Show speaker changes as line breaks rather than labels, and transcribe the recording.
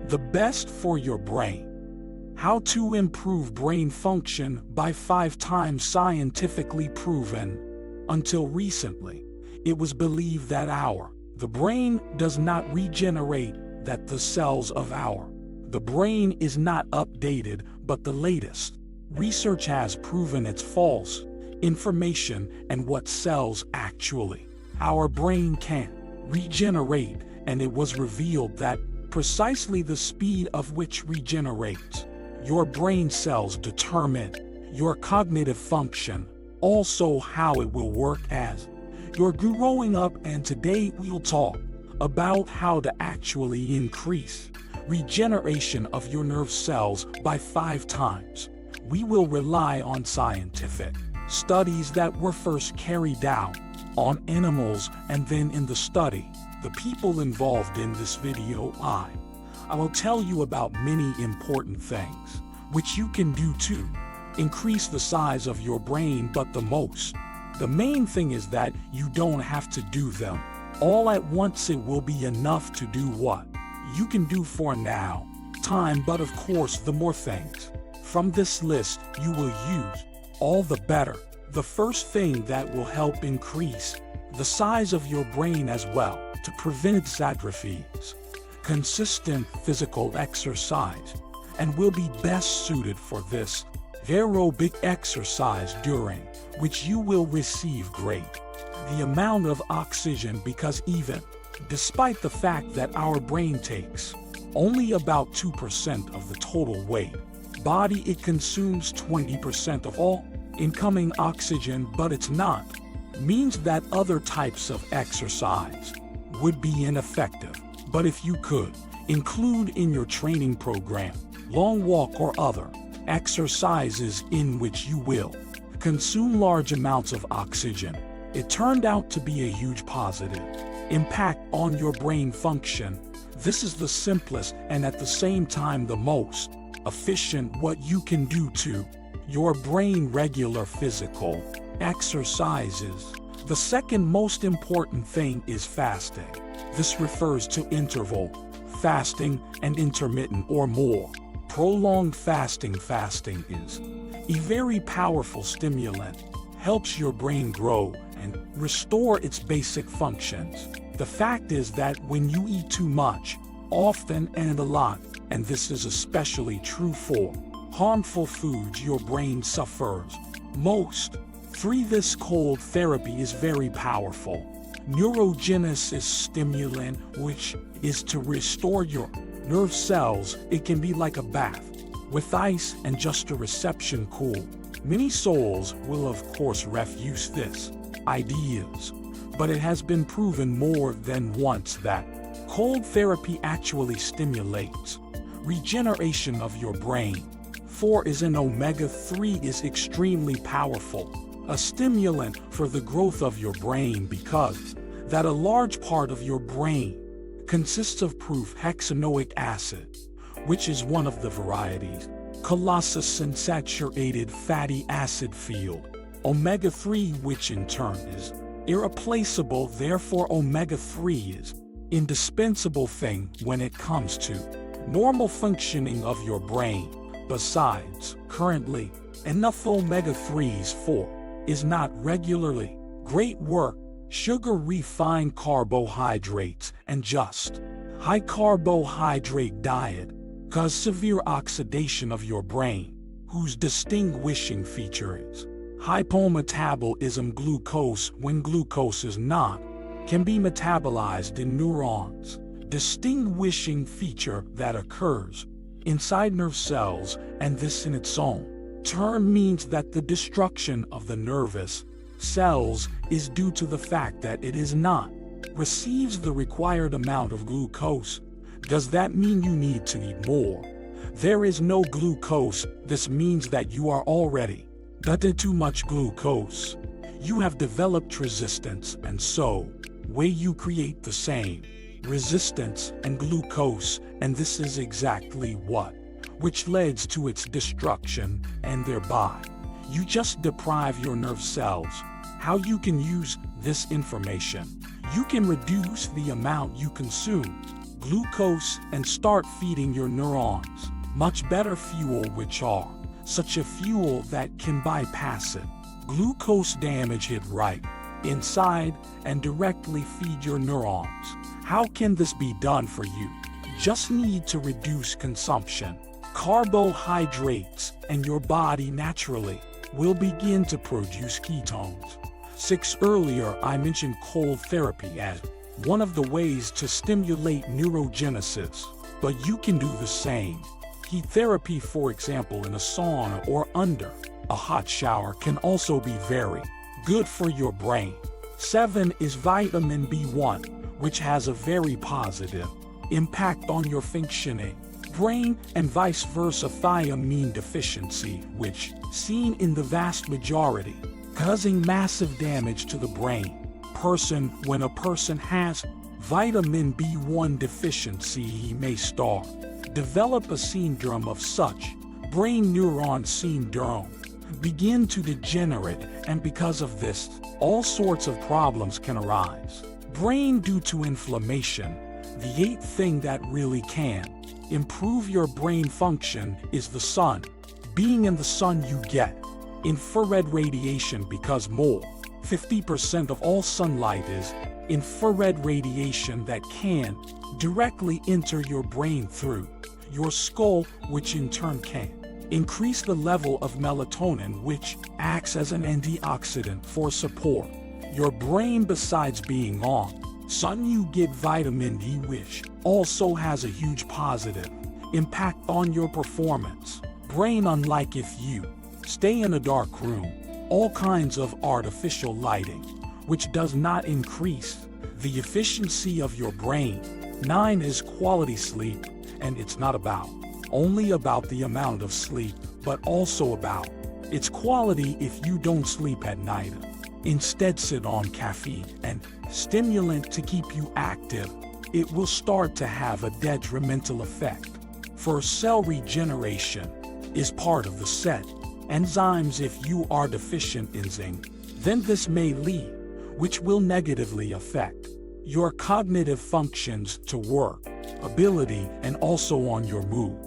The best for your brain. How to improve brain function by 5 times scientifically proven. Until recently, it was believed that the brain does not regenerate, that the cells of the brain is not updated, but the latest research has proven it's false information and what cells actually our brain can regenerate, and it was revealed that precisely the speed of which regenerates your brain cells determine your cognitive function, also how it will work as you're growing up. And today we'll talk about how to actually increase regeneration of your nerve cells by 5 times. We will rely on scientific studies that were first carried out on animals, and then in the study, the people involved in this video, I will tell you about many important things which you can do to increase the size of your brain, but the main thing is that you don't have to do them all at once. It will be enough to do what you can do for now time, but of course the more things from this list you will use, all the better. The first thing that will help increase the size of your brain as well to prevent atrophy is consistent physical exercise, and will be best suited for this aerobic exercise, during which you will receive the amount of oxygen, because even despite the fact that our brain takes only about 2% of the total weight body, it consumes 20% of all incoming oxygen, but it's not means that other types of exercise would be ineffective. But if you could include in your training program long walk or other exercises in which you will consume large amounts of oxygen, it turned out to be a huge positive impact on your brain function. This is the simplest and at the same time the most efficient what you can do to your brain. Regular physical exercises. The second most important thing is fasting. This refers to interval fasting and intermittent or more prolonged fasting. Fasting is a very powerful stimulant, helps your brain grow and restore its basic functions. The fact is that when you eat too much, often and a lot, and this is especially true for harmful foods, your brain suffers most. 3. This cold therapy is very powerful. Neurogenesis stimulant, which is to restore your nerve cells. It can be like a bath with ice and just a reception cool. Many souls will of course refuse this ideas, but it has been proven more than once that cold therapy actually stimulates regeneration of your brain. 4 is an omega-3 is extremely powerful, a stimulant for the growth of your brain, because that a large part of your brain consists of hexanoic acid, which is one of the varieties colossus and saturated fatty acid field. Omega-3, which in turn is irreplaceable, therefore omega-3 is indispensable thing when it comes to normal functioning of your brain. Besides, currently, enough omega-3s for is not regularly great work. Sugar, refined carbohydrates, and just high carbohydrate diet cause severe oxidation of your brain, whose distinguishing feature is hypometabolism. Glucose, when glucose is not, can be metabolized in neurons, distinguishing feature that occurs inside nerve cells, and this in its own term means that the destruction of the nervous cells is due to the fact that it is not receives the required amount of glucose. Does that mean you need to eat more? There is no glucose. This means that you are already eating too much glucose. You have developed resistance, and so way you create the same resistance and glucose, and this is exactly which leads to its destruction, and thereby you just deprive your nerve cells. How you can use this information? You can reduce the amount you consume glucose and start feeding your neurons much better fuel, which are such a fuel that can bypass it. Glucose damage hit right inside and directly feed your neurons. How can this be done for you? Just need to reduce consumption carbohydrates and your body naturally will begin to produce ketones. 6. Earlier I mentioned cold therapy as one of the ways to stimulate neurogenesis, but you can do the same. Heat therapy, for example, in a sauna or under a hot shower, can also be very good for your brain. 7 is vitamin B1, which has a very positive impact on your functioning brain, and vice versa. Thiamine deficiency, which seen in the vast majority, causing massive damage to the brain. When a person has vitamin B1 deficiency, he may develop a syndrome of such brain neuron syndrome, begin to degenerate, and because of this, all sorts of problems can arise. Brain due to inflammation. The 8th thing that really can improve your brain function is the sun. Being in the sun, you get infrared radiation because more 50% of all sunlight is infrared radiation that can directly enter your brain through your skull, which in turn can increase the level of melatonin, which acts as an antioxidant for support your brain. Besides being on sun, you get vitamin D, which also has a huge positive impact on your performance brain. Unlike if you stay in a dark room, all kinds of artificial lighting, which does not increase the efficiency of your brain. 9 is quality sleep, and it's not only about the amount of sleep, but also about its quality. If you don't sleep at night, instead sit on caffeine and stimulant to keep you active, it will start to have a detrimental effect. For cell regeneration is part of the set enzymes. If you are deficient in zinc, then this may lead, which will negatively affect your cognitive functions to work ability and also on your mood.